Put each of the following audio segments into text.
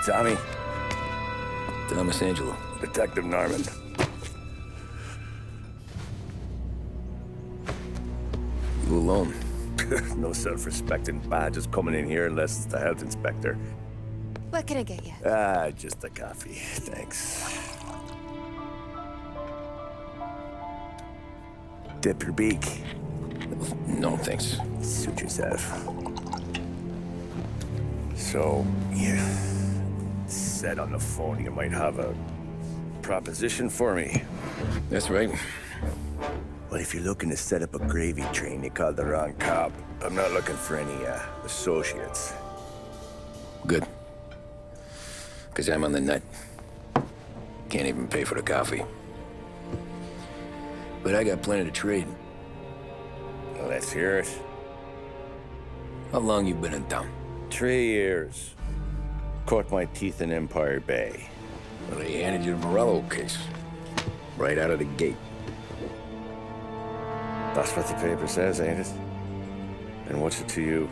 Tommy? Thomas Angelo. Detective Norman. You alone? No self-respecting badges coming in here unless it's the health inspector. What can I get you? Just a coffee, thanks. Dip your beak. No, thanks. Suit yourself. So, you said on the phone you might have a proposition for me. That's right. Well, if you're looking to set up a gravy train, you called the wrong cop. I'm not looking for any, associates. Good. Because I'm on the net. Can't even pay for the coffee. But I got plenty to trade. Well, let's hear it. How long you been in town? 3 years. Caught my teeth in Empire Bay. Well, they handed you the Morello case. Right out of the gate. That's what the paper says, ain't it? And what's it to you?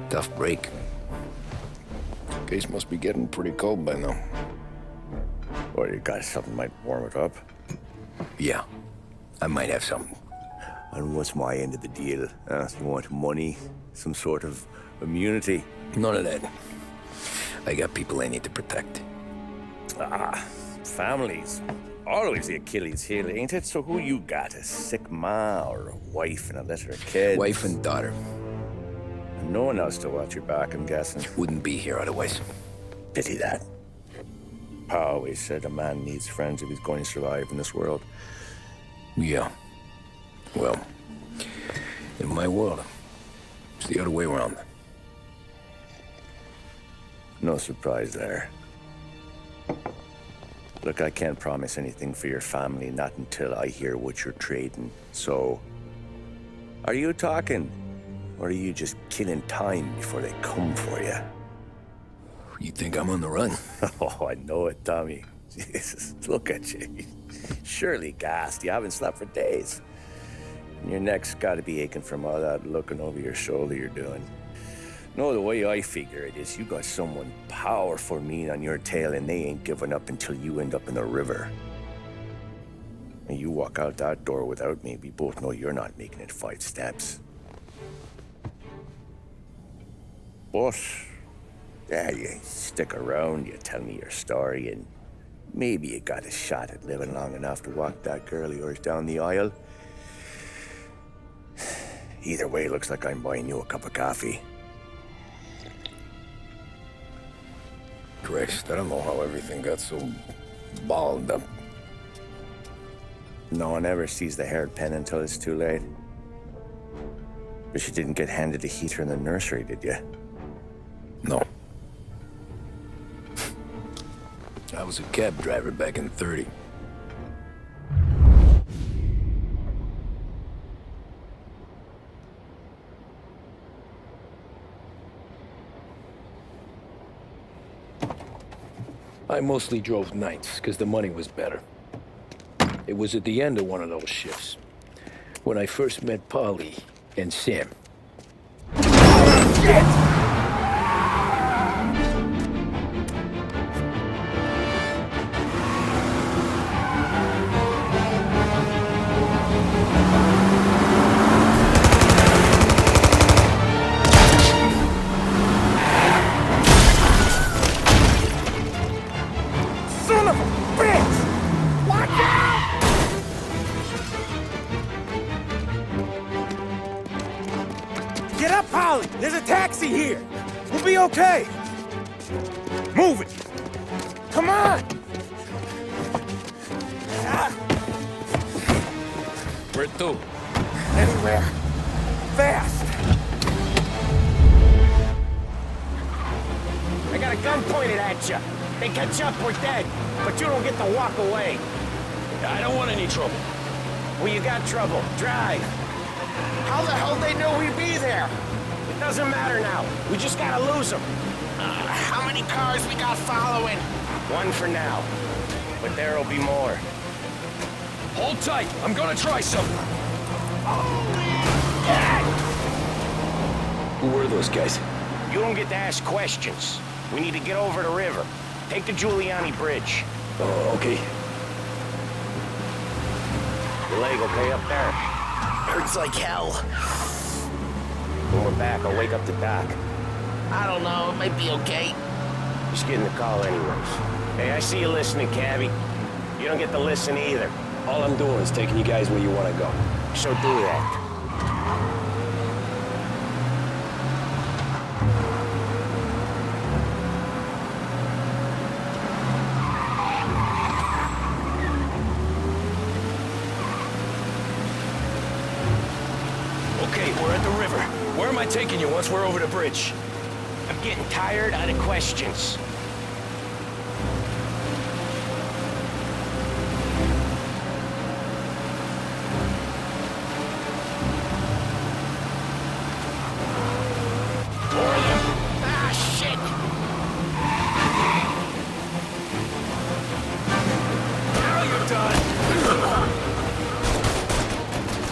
Tough break. Case must be getting pretty cold by now. Or you got something might warm it up? Yeah, I might have something. And what's my end of the deal? You want money? Some sort of immunity? None of that. I got people I need to protect. Families. Always the Achilles heel, ain't it? So who you got? A sick ma or a wife and a litter of kids? Wife and daughter. And no one else to watch your back, I'm guessing. Wouldn't be here otherwise. Pity that. Pa always said a man needs friends if he's going to survive in this world. Yeah. Well, in my world, it's the other way around. No surprise there. Look, I can't promise anything for your family, not until I hear what you're trading. So, are you talking? Or are you just killing time before they come for you? You think I'm on the run? Oh, I know it, Tommy. Jesus, look at you. Surely gassed. You haven't slept for days. And your neck's got to be aching from all that looking over your shoulder you're doing. No, the way I figure it is you got someone powerful mean on your tail and they ain't giving up until you end up in the river. And you walk out that door without me, we both know you're not making it 5 steps. But, yeah, you stick around, you tell me your story, and maybe you got a shot at living long enough to walk that girl of yours down the aisle. Either way, looks like I'm buying you a cup of coffee. Christ, I don't know how everything got so balled up. No one ever sees the haired pen until it's too late. But you didn't get handed a heater in the nursery, did you? No. I was a cab driver back in '30. I mostly drove nights, because the money was better. It was at the end of one of those shifts, when I first met Polly and Sam. Shit! There's a taxi here. We'll be okay. Move it. Come on. Where to? Anywhere. Fast. I got a gun pointed at you. They catch up, we're dead. But you don't get to walk away. I don't want any trouble. Well, you got trouble. Drive. How the hell they know we'd be there? It doesn't matter now. We just gotta lose them. How many cars we got following? One for now. But there'll be more. Hold tight. I'm gonna try something. Yeah! Who were those guys? You don't get to ask questions. We need to get over the river. Take the Giuliani Bridge. Oh, okay. Your leg okay up there? Hurts like hell. When we're back, I'll wake up the doc. I don't know, it might be okay. Just getting the call anyways. Hey, I see you listening, Cabby. You don't get to listen either. All I'm doing is taking you guys where you want to go. So do that. Okay, we're at the river. Where am I taking you once we're over the bridge? I'm getting tired of the questions. Ah, shit! Now you're done!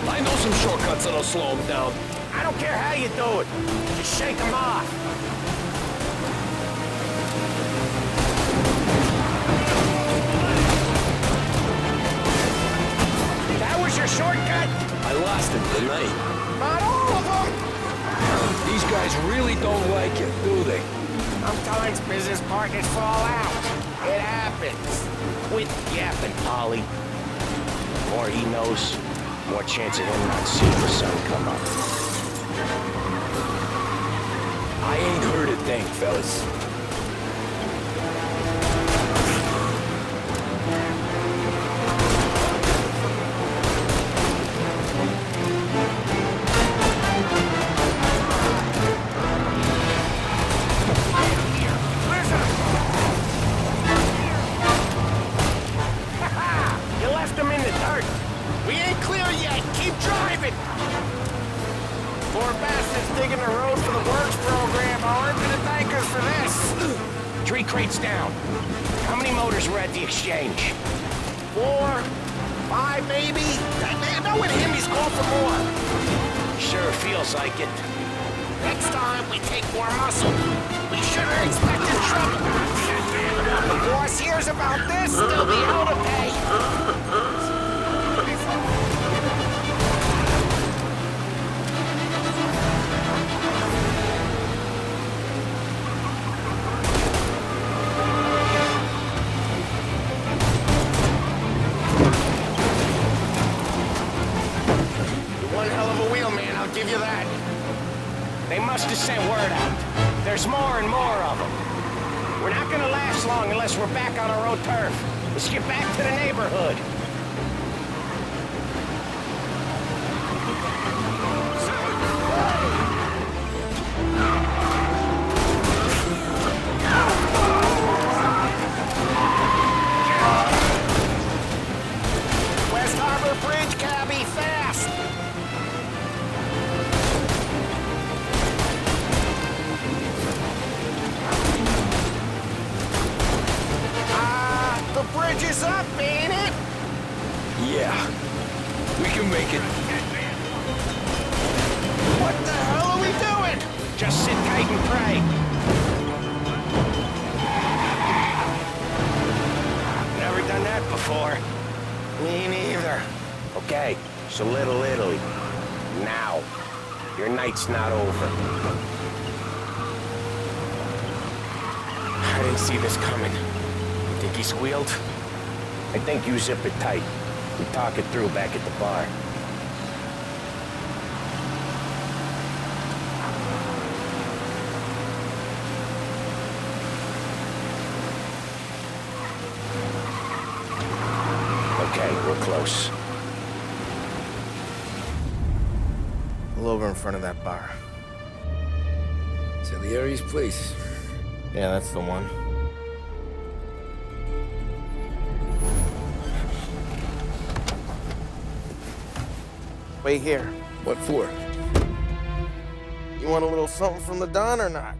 I know some shortcuts that'll slow him down. I don't care how you do it. Just shake them off. That was your shortcut? I lost him, didn't I? Not all of them. These guys really don't like it, do they? Sometimes business partners fall out. It happens. Quit yapping, Polly. The more he knows, more chance of him not seeing the sun come up. I ain't heard a thing, fellas. You left him in the dirt. We ain't clear yet, keep driving! Poor bastards digging the road for the works program aren't gonna thank us for this. 3 crates down. How many motors were at the exchange? 4, 5 maybe? I know with him he's called for more. Sure feels like it. Next time we take more muscle. We shouldn't have expected trouble. The boss hears about this, there'll be hell to pay. One hell of a wheel, man, I'll give you that. They must have sent word out. There's more and more of them. We're not gonna last long unless we're back on our own turf. Let's get back to the neighborhood. West Harbor Bridge, cabby, fast! The bridge is up, ain't it? Yeah. We can make it. What the hell are we doing? Just sit tight and pray. Never done that before. Me neither. Okay, so Little Italy. Now. Your night's not over. I didn't see this coming. Think he squealed? I think you zip it tight. We talk it through back at the bar. Okay, we're close. Pull over in front of that bar. Salieri's place. Yeah, that's the one. Wait here. What for? You want a little something from the Don or not?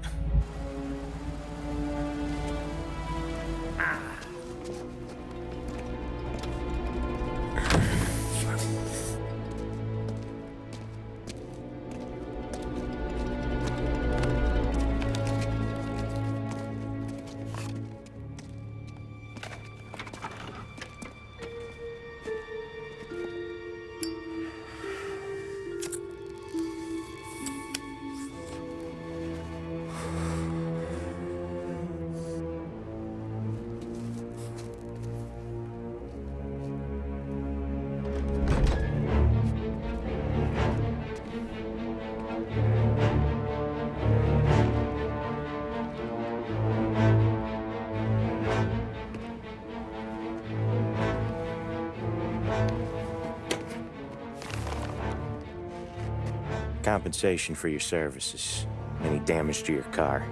Compensation for your services. Any damage to your car.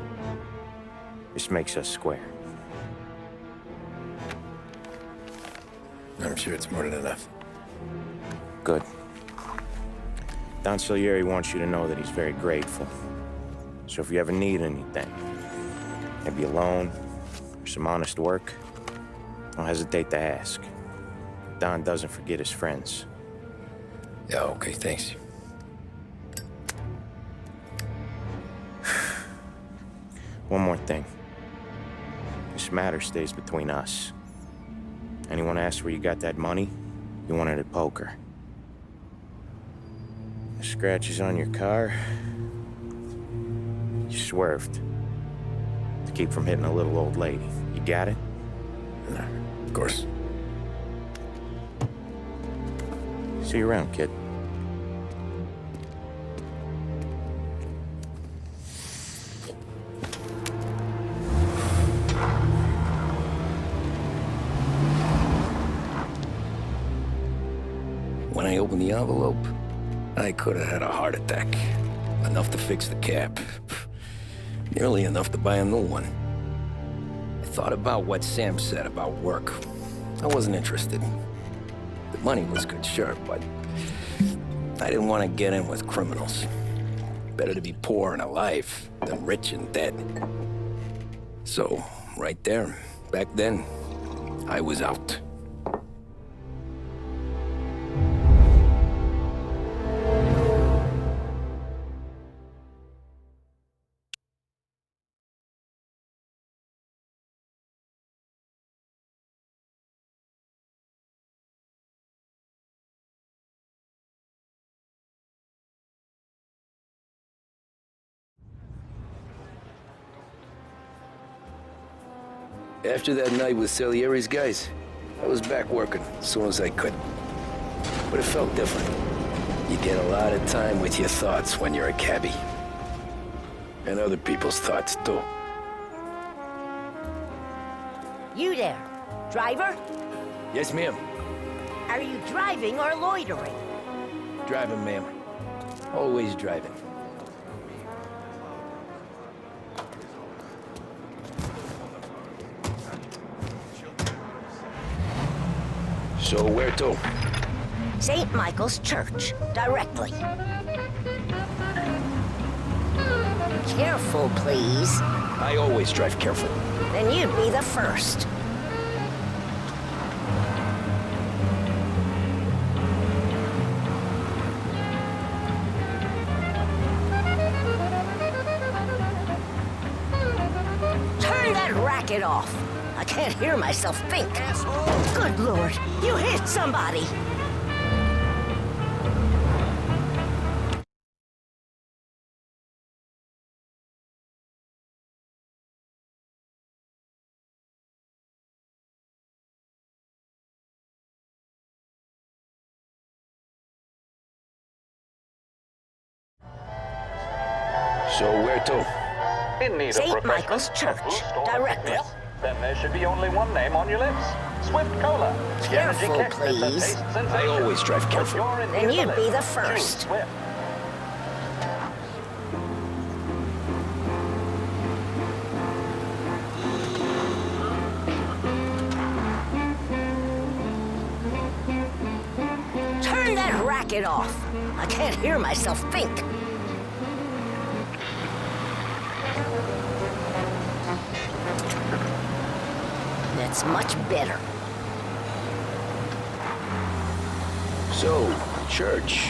This makes us square. I'm sure it's more than enough. Good. Don Salieri wants you to know that he's very grateful. So if you ever need anything, maybe a loan or some honest work, don't hesitate to ask. Don doesn't forget his friends. Yeah, okay, thanks. One more thing. This matter stays between us. Anyone asks where you got that money, you won it at poker. The scratches on your car, you swerved to keep from hitting a little old lady. You got it? No, of course. See you around, kid. When I opened the envelope, I could have had a heart attack. Enough to fix the cap. Nearly enough to buy a new one. I thought about what Sam said about work. I wasn't interested. The money was good, sure, but I didn't want to get in with criminals. Better to be poor and alive than rich and dead. So, right there, back then, I was out. After that night with Salieri's guys, I was back working as soon as I could. But it felt different. You get a lot of time with your thoughts when you're a cabbie. And other people's thoughts, too. You there, driver? Yes, ma'am. Are you driving or loitering? Driving, ma'am. Always driving. So where to? St. Michael's Church, directly. Careful, please. I always drive careful. Then you'd be the first. Turn that racket off. I can't hear myself think. Good Lord, you hit somebody! So where to? In need of St. refreshment, Michael's Church, a boost or a directly. quick meal? Then there should be only one name on your lips. Swift Cola. The energy Careful, kick that please. tastes sensation. I always drive careful. You're in Then need you'd of be it. the Choose first. Swift. Turn that racket off. I can't hear myself think. That's much better. So, church.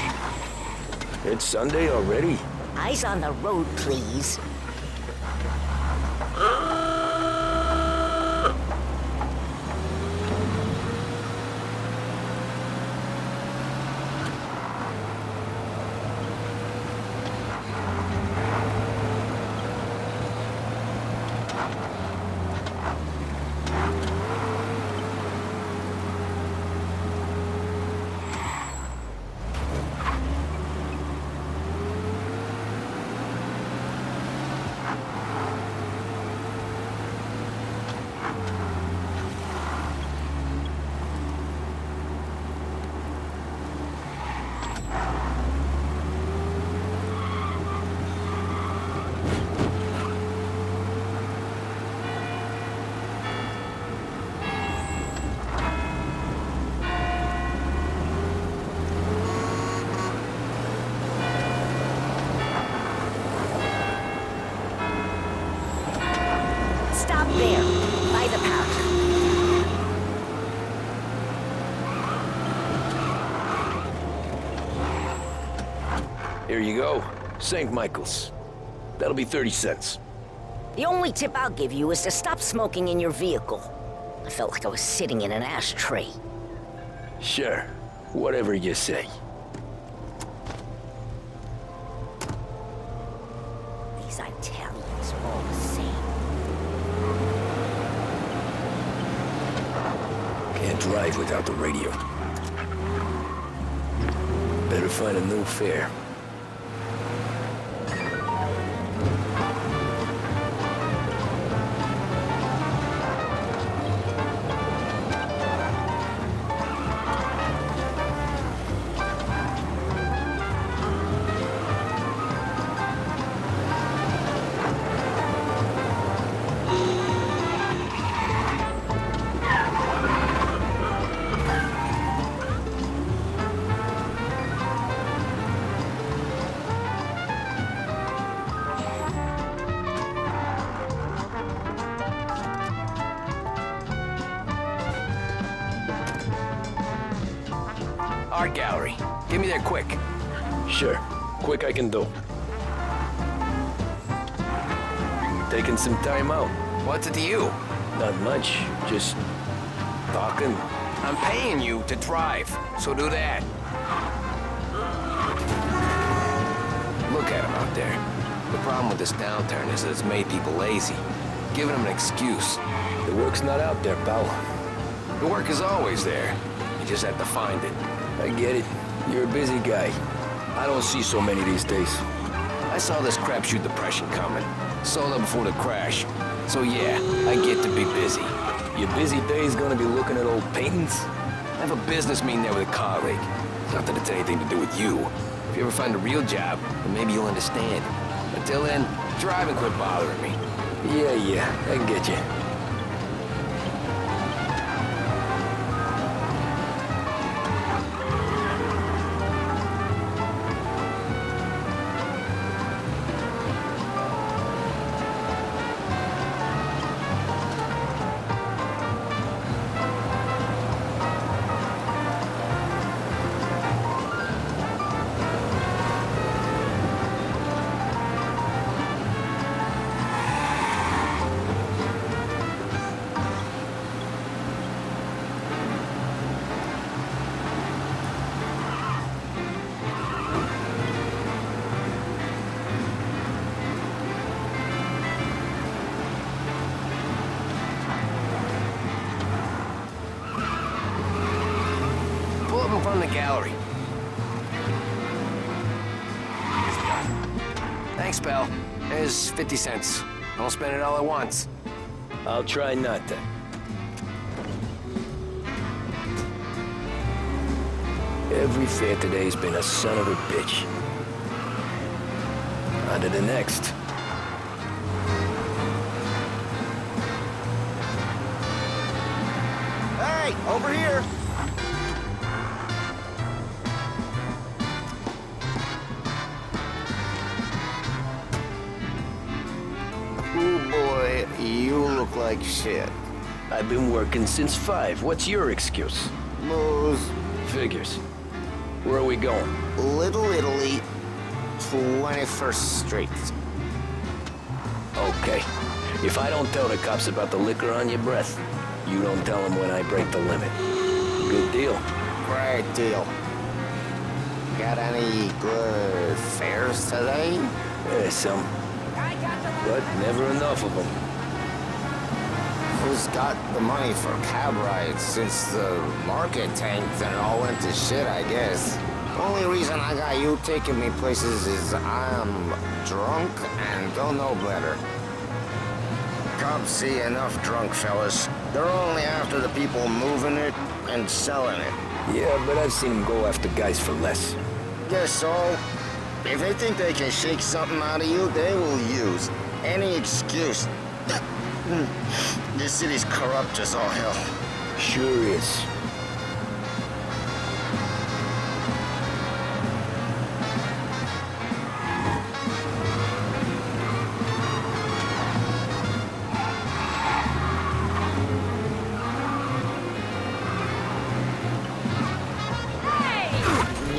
It's Sunday already? Eyes on the road, please. Here you go. St. Michael's. That'll be 30 cents. The only tip I'll give you is to stop smoking in your vehicle. I felt like I was sitting in an ashtray. Sure. Whatever you say. These Italians are all the same. Can't drive without the radio. Better find a new fare. Art gallery. Get me there quick. Sure. Quick I can do. Taking some time out. What's it to you? Not much. Just talking. I'm paying you to drive, so do that. Look at him out there. The problem with this downturn is that it's made people lazy. Giving them an excuse. The work's not out there, pal. The work is always there. You just have to find it. I get it. You're a busy guy. I don't see so many these days. I saw this crapshoot depression coming. Sold up before the crash. So yeah, I get to be busy. Your busy day's gonna be looking at old paintings? I have a business meeting there with a colleague. Not that it's anything to do with you. If you ever find a real job, then maybe you'll understand. Until then, drive and quit bothering me. Yeah, I get you. Pull up in front of the gallery. Thanks, pal. There's 50 cents. Don't spend it all at once. I'll try not to. Every fare today's been a son of a bitch. On to the next. Hey, over here! Oh boy, you look like shit. I've been working since 5. What's your excuse? Booze. Figures. Where are we going? Little Italy, 21st Street. Okay. If I don't tell the cops about the liquor on your breath, you don't tell them when I break the limit. Good deal. Great deal. Got any good fares today? Some. But never enough of them. Who's got the money for cab rides since the market tanked and it all went to shit, I guess? Only reason I got you taking me places is I'm drunk and don't know better. Cops see enough drunk fellas. They're only after the people moving it and selling it. Yeah, but I've seen them go after guys for less. Guess so. If they think they can shake something out of you, they will use any excuse. This city's corrupt as all hell. Sure is.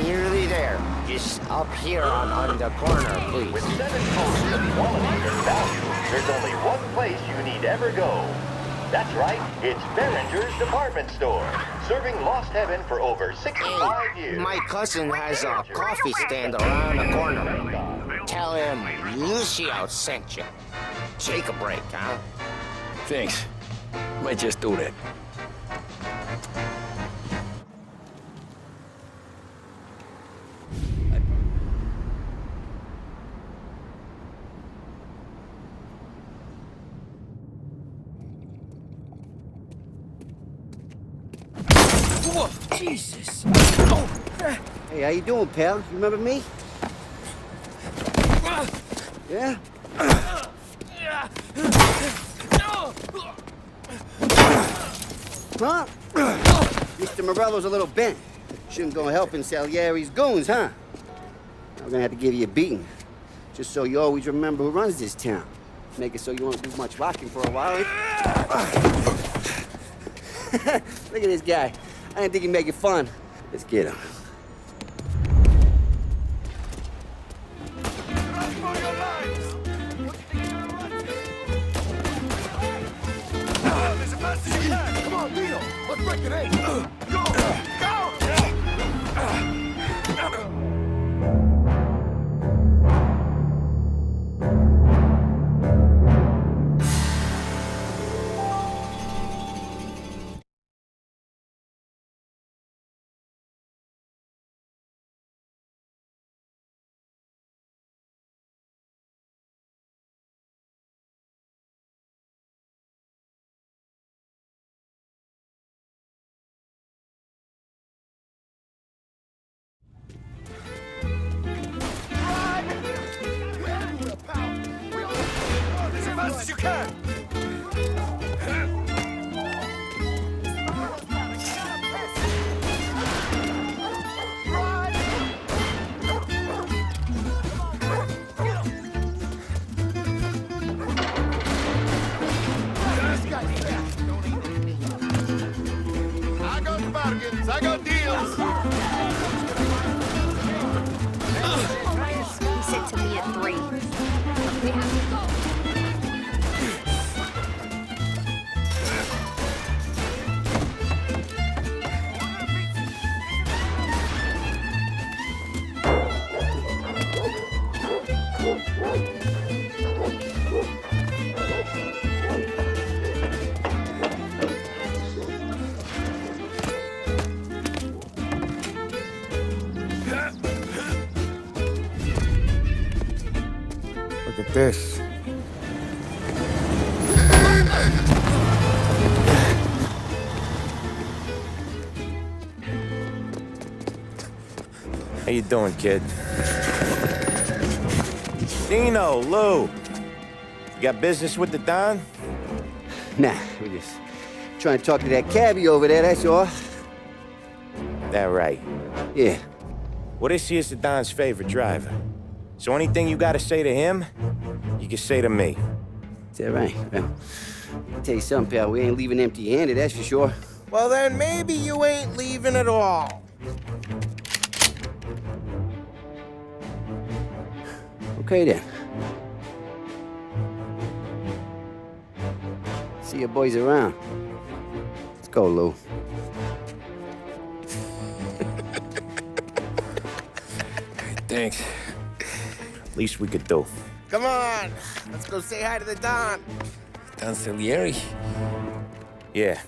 Nearly there. is up here on the corner, please. With 7 posts of quality and value, there's only one place you need ever go. That's right, it's Behringer's Department Store, serving Lost Heaven for over 65 years. My cousin has a coffee stand around the corner. Tell him Lucio sent you. Take a break, huh? Thanks. Might just do that. Whoa, Jesus! Oh. Hey, how you doing, pal? You remember me? Yeah? Huh? Mr. Morello's a little bent. Shouldn't go helping Salieri's goons, huh? I'm gonna have to give you a beating. Just so you always remember who runs this town. Make it so you won't do much rocking for a while. Look at this guy. I didn't think he'd make it fun. Let's get him. Come on, Dino! Let's break it in! Go! Go! As you can! I got bargains, I got deals! He said to me at 3. We have to go. Look at this. How you doing, kid? Dino, Lou. You got business with the Don? Nah, we're just trying to talk to that cabbie over there, that's all. That right. Yeah. Well, this here's the Don's favorite driver. So anything you gotta say to him, you can say to me. Is that right? Well, I'll tell you something, pal. We ain't leaving empty-handed, that's for sure. Well, then maybe you ain't leaving at all. Okay, then. See your boys around. Let's go, Lou. Thanks. Least we could do. Come on, let's go say hi to the Don. Don Salieri? Yeah.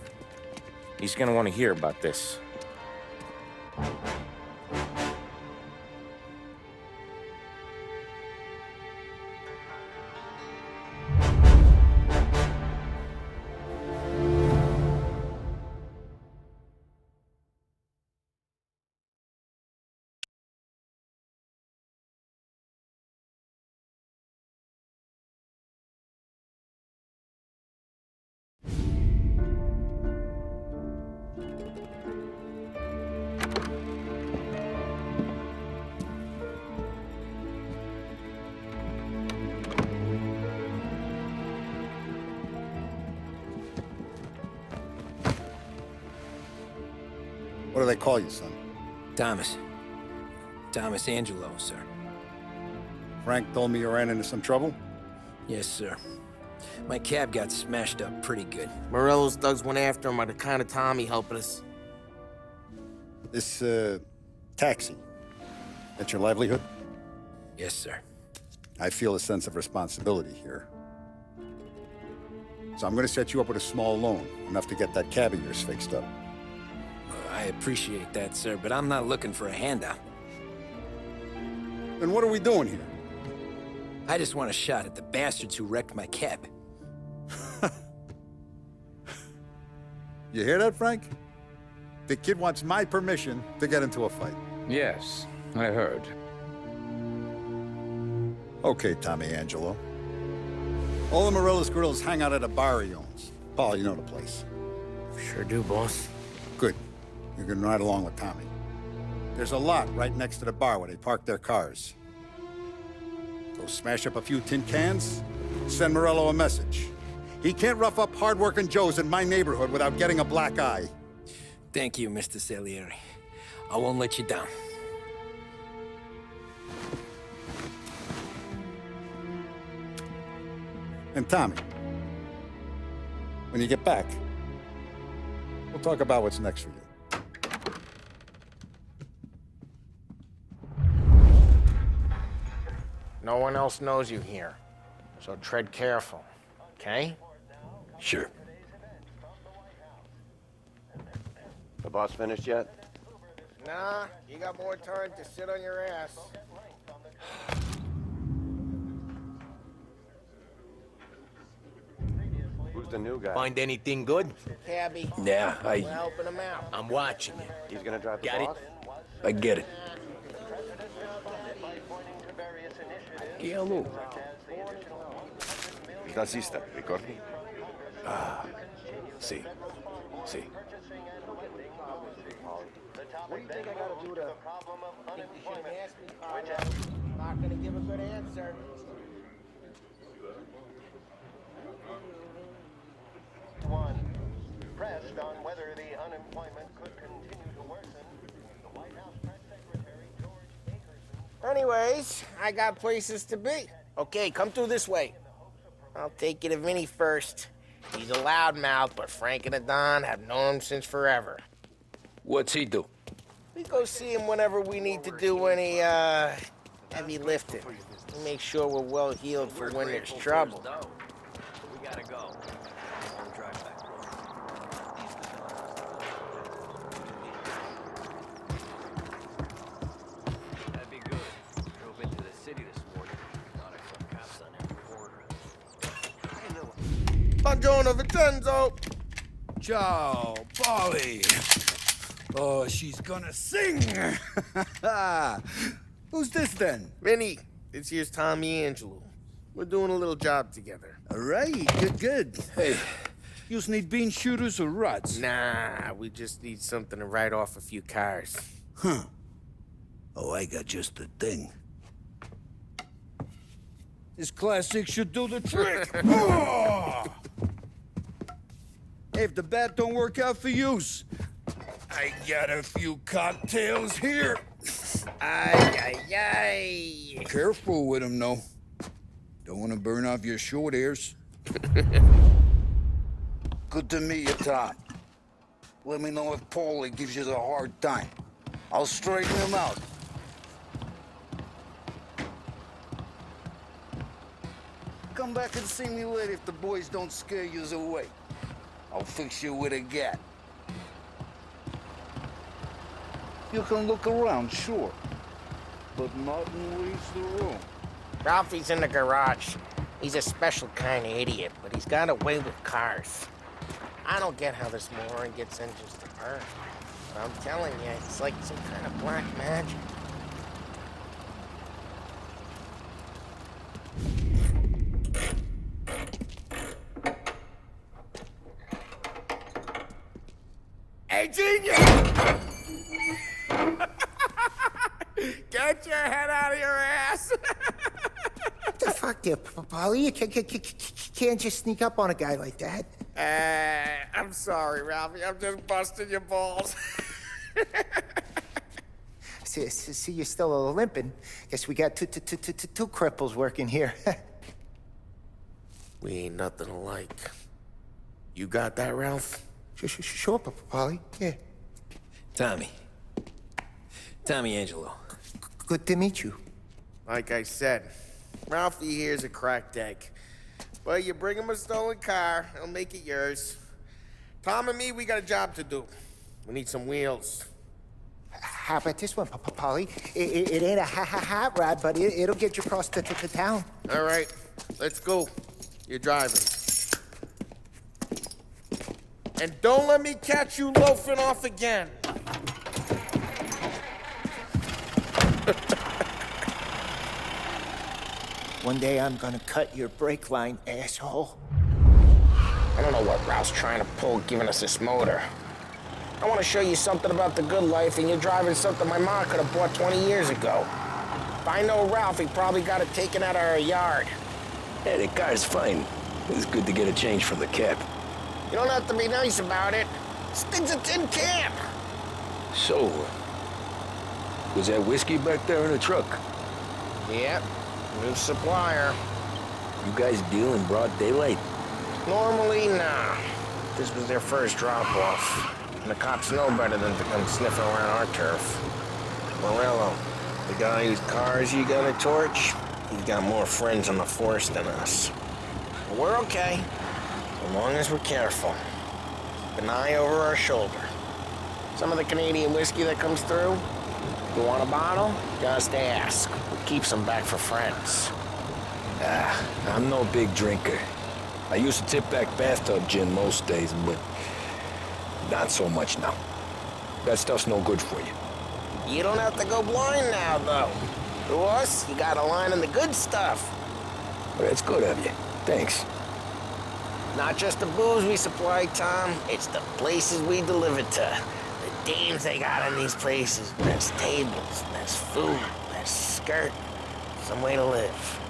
He's gonna want to hear about this. What do they call you, son? Thomas. Thomas Angelo, sir. Frank told me you ran into some trouble? Yes, sir. My cab got smashed up pretty good. Morello's thugs went after him by the kind of Tommy helping us. This, taxi, that's your livelihood? Yes, sir. I feel a sense of responsibility here. So I'm gonna set you up with a small loan, enough to get that cab of yours fixed up. I appreciate that, sir, but I'm not looking for a handout. Then what are we doing here? I just want a shot at the bastards who wrecked my cab. You hear that, Frank? The kid wants my permission to get into a fight. Yes, I heard. Okay, Tommy Angelo. All the Morello's grills hang out at a bar he owns. Paul, you know the place. Sure do, boss. Good. You can ride along with Tommy. There's a lot right next to the bar where they park their cars. Go smash up a few tin cans, send Morello a message. He can't rough up hard-working Joes in my neighborhood without getting a black eye. Thank you, Mr. Salieri. I won't let you down. And Tommy, when you get back, we'll talk about what's next for you. No one else knows you here, so tread careful, okay? Sure. The boss finished yet? Nah, you got more time to sit on your ass. Who's the new guy? Find anything good? Cabby. Yeah, We're helping him out. I'm watching you. He's gonna drive the Got boss? I get it. Hello. Nazista, ricordi? Ah, sì, sì. What do you think I gotta do to... think you should ask me, I'm not gonna give a good answer. Pressed on whether the unemployment could continue to worsen, the White House Press Secretary George Akerson... Anyways, I got places to be. Okay, come through this way. I'll take you to Vinny first. He's a loudmouth, but Frank and the Don have known him since forever. What's he do? We go see him whenever we need to do any, heavy lifting. We make sure we're well healed for when there's trouble. We gotta go. Drive back. That'd be good. Drove into the city this morning. Thought I saw cops on every corner. Buongiorno, Vincenzo! Ciao, Polly. Oh, she's gonna sing. Who's this then? Vinny, this here's Tommy Angelo. We're doing a little job together. All right, good. Hey, you need bean shooters or rods? Nah, we just need something to write off a few cars. Huh. Oh, I got just the thing. This classic should do the trick. Oh! Hey, if the bat don't work out for yous, I got a few cocktails here. Ay. Careful with them, though. Don't want to burn off your short hairs. Good to meet you, Tom. Let me know if Paulie gives you the hard time. I'll straighten him out. Come back and see me later if the boys don't scare you away. I'll fix you with a gat. You can look around, sure. But Martin leaves the room. Ralphie's in the garage. He's a special kind of idiot, but he's got a way with cars. I don't get how this moron gets engines to burn. But I'm telling you, it's like some kind of black magic. Hey, genius! Get your head out of your ass! What the fuck there, Polly? You can't just sneak up on a guy like that. I'm sorry, Ralphie. I'm just busting your balls. See, you're still limping. Guess we got two cripples working here. We ain't nothing alike. You got that, Ralph? Sure, Paulie. Yeah. Tommy Angelo. Good to meet you. Like I said, Ralphie here's a cracked egg. But you bring him a stolen car, he'll make it yours. Tom and me, we got a job to do. We need some wheels. How about this one, Paulie? It ain't a hot rod, but it'll get you across to town. All right, let's go. You're driving. And don't let me catch you loafing off again. One day I'm gonna cut your brake line, asshole. I don't know what Ralph's trying to pull giving us this motor. I want to show you something about the good life, and you're driving something my mom could have bought 20 years ago. If I know Ralph, he probably got it taken out of our yard. Yeah, the car's fine. It's good to get a change from the cab. You don't have to be nice about it. This thing's a tin can. So, was that whiskey back there in the truck? Yep, new supplier. You guys deal in broad daylight? Normally, nah. This was their first drop-off. And the cops know better than to come sniffing around our turf. Morello, the guy whose cars you got a torch, he's got more friends on the force than us. But we're okay, as long as we're careful. Keep an eye over our shoulder. Some of the Canadian whiskey that comes through, you want a bottle? Just ask. We'll keep some back for friends. I'm no big drinker. I used to tip back bathtub gin most days, but not so much now. That stuff's no good for you. You don't have to go blind now, though. To us, you got a line in the good stuff. Well, that's good of you. Thanks. Not just the booze we supply, Tom. It's the places we deliver to. The dames they got in these places. There's tables, there's food, there's skirt. Some way to live.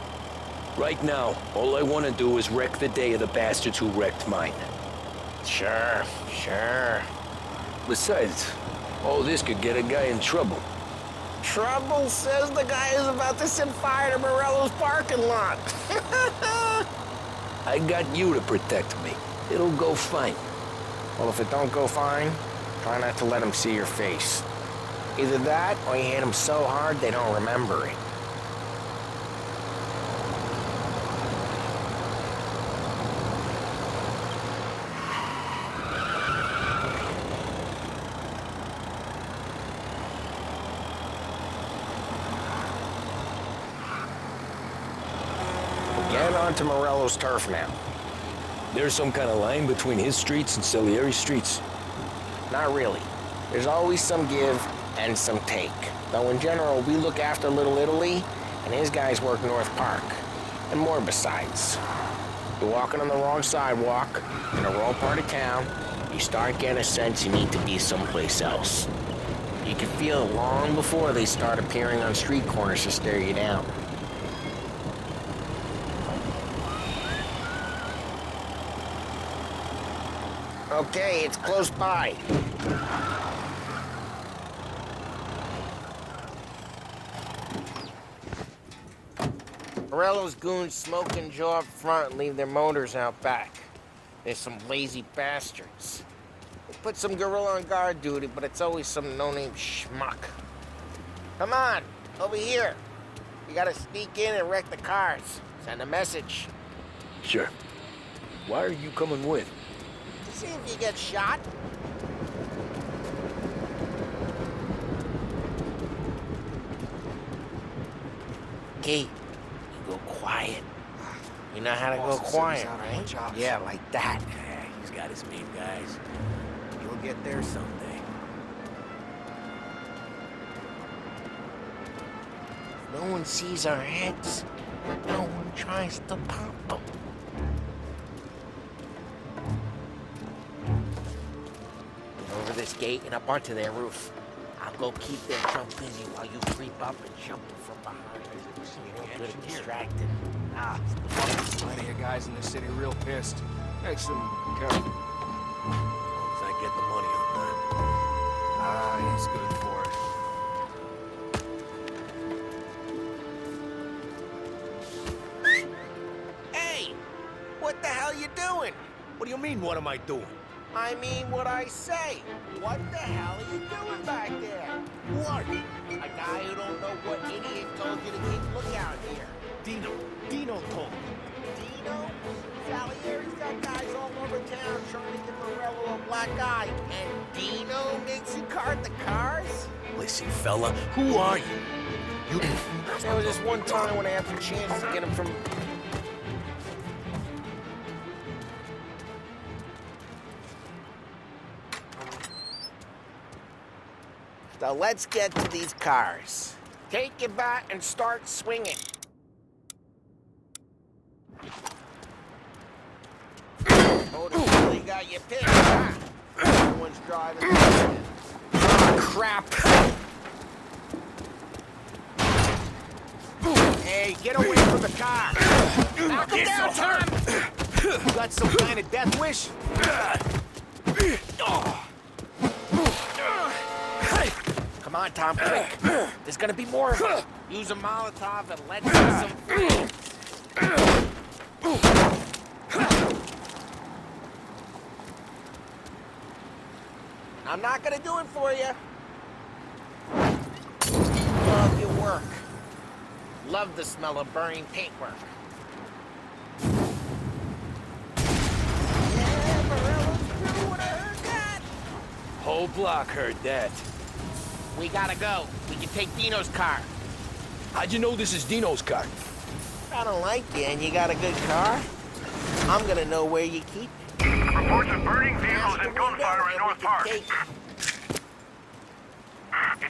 Right now, all I want to do is wreck the day of the bastards who wrecked mine. Sure. Besides, all this could get a guy in trouble. Trouble, says the guy who's about to set fire to Morello's parking lot. I got you to protect me. It'll go fine. Well, if it don't go fine, try not to let them see your face. Either that, or you hit them so hard they don't remember it. Get onto Morello's turf now. There's some kind of line between his streets and Salieri's streets? Not really. There's always some give and some take. Though in general, we look after Little Italy, and his guys work North Park. And more besides. You're walking on the wrong sidewalk, in the wrong part of town, you start getting a sense you need to be someplace else. You can feel it long before they start appearing on street corners to stare you down. Okay, it's close by. Morello's goons smoke and jaw up front and leave their motors out back. They're some lazy bastards. They put some gorilla on guard duty, but it's always some no-name schmuck. Come on, over here. You gotta sneak in and wreck the cars. Send a message. Sure. Why are you coming with? See if you get shot. Key, you go quiet. You know how to go quiet, right? Yeah, like that. Yeah, he's got his main guys. You'll get there someday. No one sees our heads. No one tries to pop them. Over this gate and up onto their roof. I'll go keep their chump busy while you creep up and jump from behind. You don't get distracted. Plenty of guys in this city real pissed. Makes them careful. As long as I get the money on that. He's good for it. What do you mean, what am I doing? I mean what I say. What the hell are you doing back there? What? A guy who don't know what idiot told you to keep lookout here. Dino told me. Dino? Salieri's got guys all over town trying to give Morello a black eye. And Dino makes you cart the cars? Listen, fella, who are you? There was this one time when I had the chance to get him from... So let's get to these cars. Take your bat and start swinging. Oh, they really got you picked, huh? Everyone's driving. Oh, crap. Hey, get away from the car. Knock him down, Tom. You got some kind of death wish? Come on, Tom, quick. There's gonna be more of them. Use a Molotov and let's get some flames. I'm not gonna do it for you. Love your work. Love the smell of burning paintwork. Yeah, Morello's crew would have heard that. Whole block heard that. We gotta go. We can take Dino's car. How'd you know this is Dino's car? I don't like you and you got a good car. I'm gonna know where you keep it. Reports of burning vehicles and gunfire in North Park. It's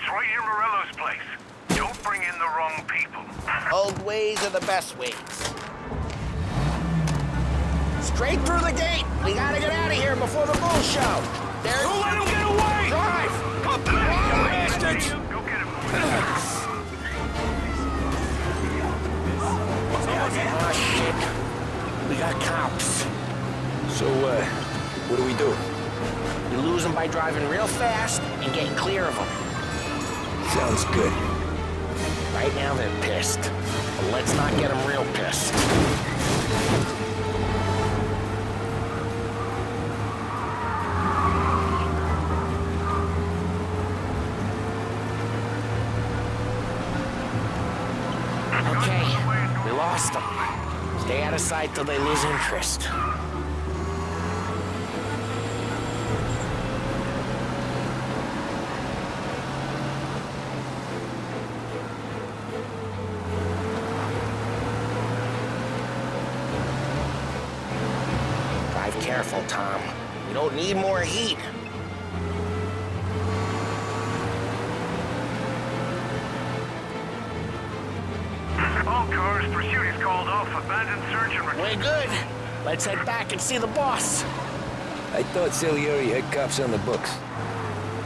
right near Morello's place. Don't bring in the wrong people. Old ways are the best ways. Straight through the gate. We gotta get out of here before the bull show. There's... Don't let him get away! Drive! Come back, you bastards! Go get him. Oh, shit. We got cops. So, what do we do? You lose them by driving real fast and getting clear of them. Sounds good. Right now they're pissed. But let's not get them real pissed. Okay, we lost them. Stay out of sight till they lose interest. Drive careful, Tom. We don't need more heat. All cars, pursuit is called off. Abandoned search and We're good. Let's head back and see the boss. I thought Salieri had cops on the books.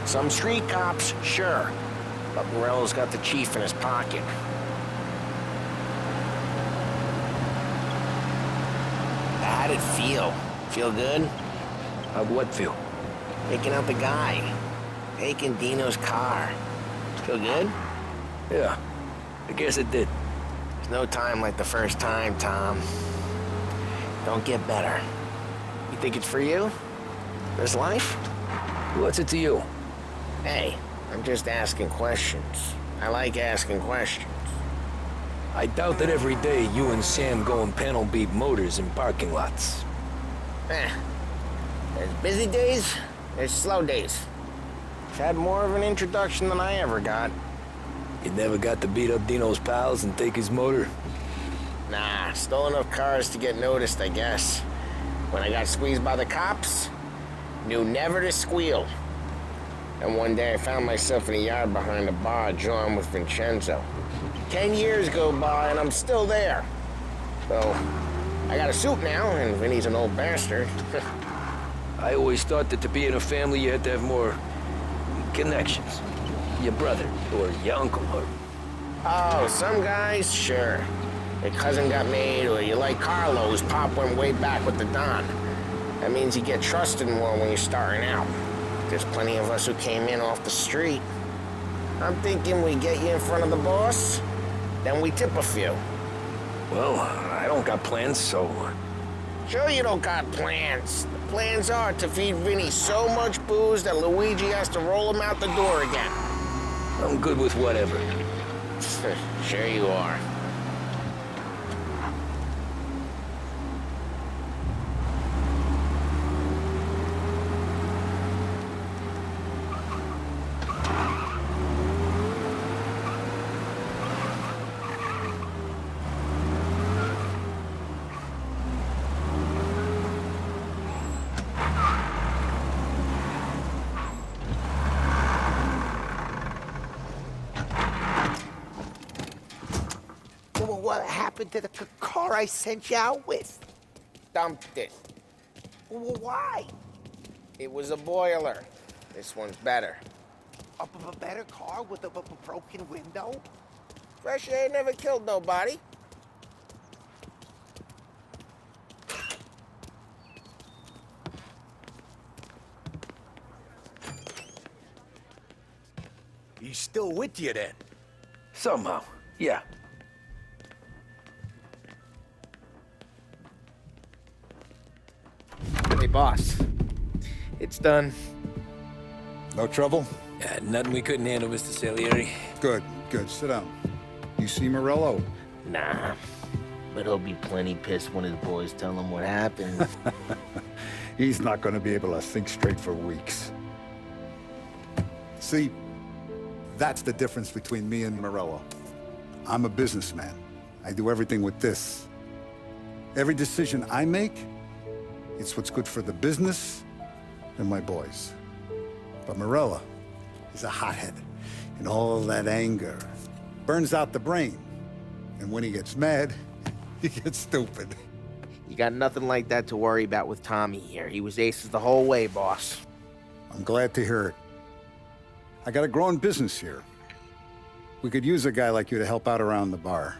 Some street cops, sure. But Morello's got the chief in his pocket. How'd it feel? Feel good? How'd what feel? Taking out the guy. Taking Dino's car. Feel good? Yeah, I guess it did. There's no time like the first time, Tom. Don't get better. You think it's for you? This life? What's it to you? Hey, I'm just asking questions. I like asking questions. I doubt that every day you and Sam go and panel beat motors in parking lots. There's busy days, there's slow days. I've had more of an introduction than I ever got. You never got to beat up Dino's pals and take his motor? Nah, stole enough cars to get noticed, I guess. When I got squeezed by the cops, knew never to squeal. And one day I found myself in a yard behind a bar drawing with Vincenzo. 10 years go by and I'm still there. So, I got a suit now, and Vinny's an old bastard. I always thought that to be in a family you had to have more connections. Your brother, or your uncle, or... Oh, some guys, sure. Your cousin got made, or you like Carlo's, Pop went way back with the Don. That means you get trusted more when you're starting out. There's plenty of us who came in off the street. I'm thinking we get you in front of the boss, then we tip a few. Well, I don't got plans, so... Sure you don't got plans. The plans are to feed Vinny so much booze that Luigi has to roll him out the door again. I'm good with whatever. Sure you are. What happened to the car I sent you out with? Dumped it. Why? It was a boiler. This one's better. A better car with a broken window? Fresh air never killed nobody. He's still with you then? Somehow, yeah. Hey, boss. It's done. No trouble? Yeah, nothing we couldn't handle, Mr. Salieri. Good, good. Sit down. You see Morello? Nah. But he'll be plenty pissed when his boys tell him what happened. He's not going to be able to think straight for weeks. See, that's the difference between me and Morello. I'm a businessman. I do everything with this. Every decision I make, it's what's good for the business and my boys. But Morello is a hothead, and all that anger burns out the brain. And when he gets mad, he gets stupid. You got nothing like that to worry about with Tommy here. He was aces the whole way, boss. I'm glad to hear it. I got a growing business here. We could use a guy like you to help out around the bar.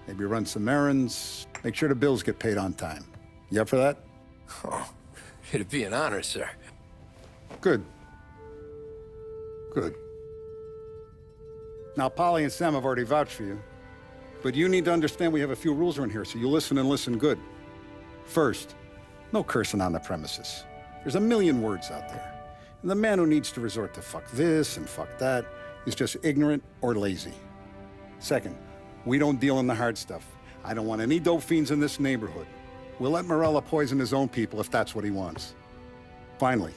Maybe run some errands, make sure the bills get paid on time. You up for that? Oh, it'd be an honor, sir. Good. Good. Now, Polly and Sam have already vouched for you. But you need to understand we have a few rules around here, so you listen and listen good. First, no cursing on the premises. There's a million words out there. And the man who needs to resort to fuck this and fuck that is just ignorant or lazy. Second, we don't deal in the hard stuff. I don't want any dope fiends in this neighborhood. We'll let Morello poison his own people if that's what he wants. Finally,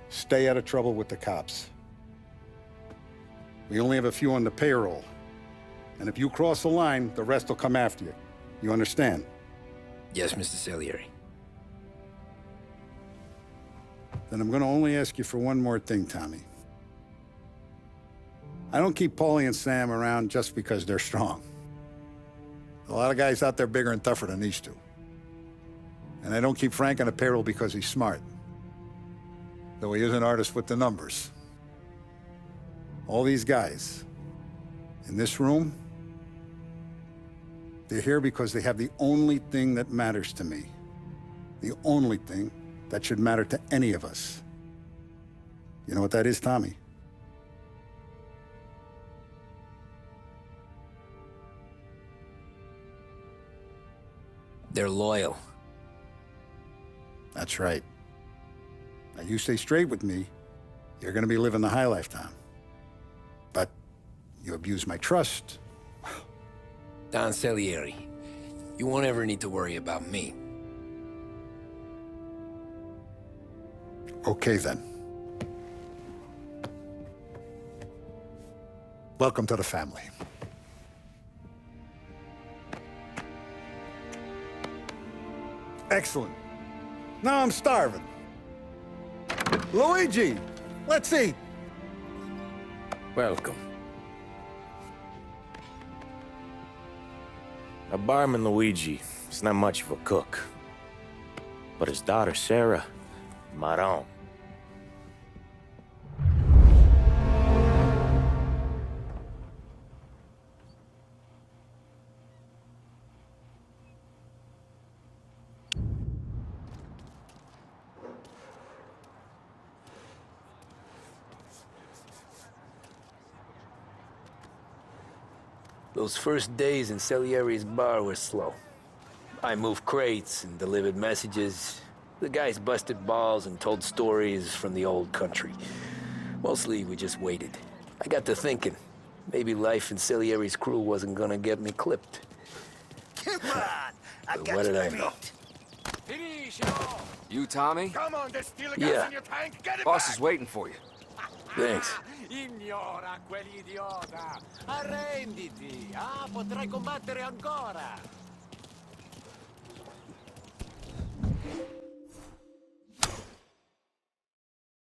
stay out of trouble with the cops. We only have a few on the payroll. And if you cross the line, the rest will come after you. You understand? Yes, Mr. Salieri. Then I'm gonna only ask you for one more thing, Tommy. I don't keep Paulie and Sam around just because they're strong. A lot of guys out there bigger and tougher than these two. And I don't keep Frank on the payroll because he's smart. Though he is an artist with the numbers. All these guys in this room, they're here because they have the only thing that matters to me. The only thing that should matter to any of us. You know what that is, Tommy? They're loyal. That's right. Now, you stay straight with me, you're gonna be living the high life, Tom. But you abuse my trust. Don Salieri, you won't ever need to worry about me. Okay, then. Welcome to the family. Excellent. Now I'm starving. Luigi, let's eat. Welcome. Our barman Luigi is not much of a cook. But his daughter Sarah, Maron. Those first days in Salieri's bar were slow. I moved crates and delivered messages. The guys busted balls and told stories from the old country. Mostly, we just waited. I got to thinking, maybe life in Salieri's crew wasn't gonna get me clipped. Come on! I got What did you I know? You, Tommy? Come on, there's still a Yeah. gas in your tank. Get it Boss back. is waiting for you. Thanks. Ignora quell'idiota! Arrenditi! Ah, potrai combattere ancora!